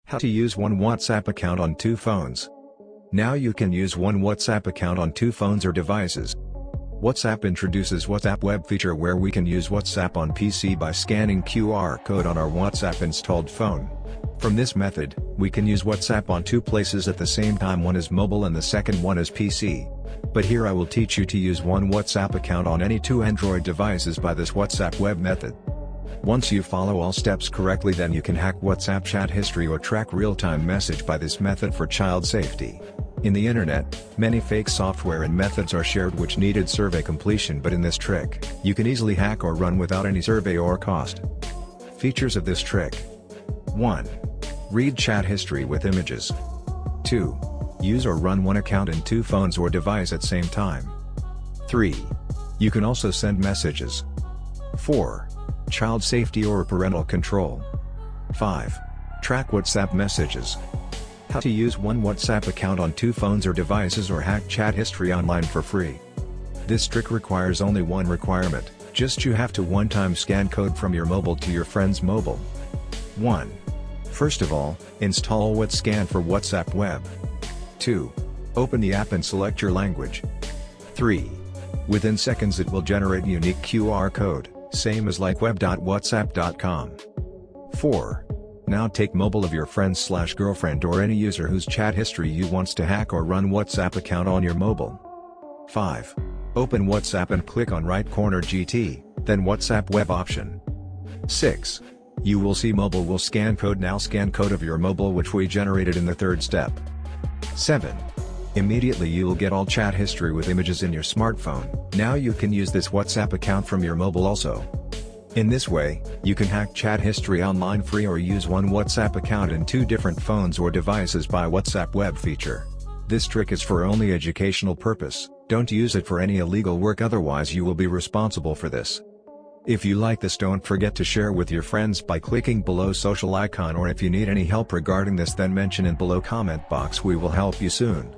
How to use one WhatsApp account on two phones. Now you can use one WhatsApp account on two phones or devices. WhatsApp introduces WhatsApp web feature where we can use WhatsApp on PC by scanning QR code on our WhatsApp installed phone. From this method, we can use WhatsApp on two places at the same time. One is mobile and the second one is PC. But here I will teach you to use one WhatsApp account on any two Android devices by this WhatsApp web method. Once you follow all steps correctly, then you can hack WhatsApp chat history or track real-time message by this method for child safety. In the internet, many fake software and methods are shared which needed survey completion, but in this trick, you can easily hack or run without any survey or cost. Features of this trick: 1. Read chat history with images. 2. Use or run one account in two phones or device at same time. 3. You can also send messages. 4. Child safety or parental control. 5. Track WhatsApp messages. How to use one WhatsApp account on two phones or devices or hack chat history online for free. This trick requires only one requirement, just you have to one-time scan code from your mobile to your friend's mobile. 1. First of all, install WhatsApp for WhatsApp web. 2. Open the app and select your language. 3. Within seconds it will generate unique QR code, same as like web.whatsapp.com. 4. Now take mobile of your friend/girlfriend or any user whose chat history you wants to hack or run WhatsApp account on your mobile. 5. Open WhatsApp and click on right corner GT, then WhatsApp web option. 6. You will see mobile will scan Code Now Scancode of your mobile, which we generated in the third step. 7. Immediately you will get all chat history with images in your smartphone. Now you can use this WhatsApp account from your mobile also. In this way, you can hack chat history online free or use one WhatsApp account in two different phones or devices by WhatsApp web feature. This trick is for only educational purpose. Don't use it for any illegal work, otherwise you will be responsible for this. If you like this, don't forget to share with your friends by clicking below social icon, or if you need any help regarding this, then mention in below comment box. We will help you soon.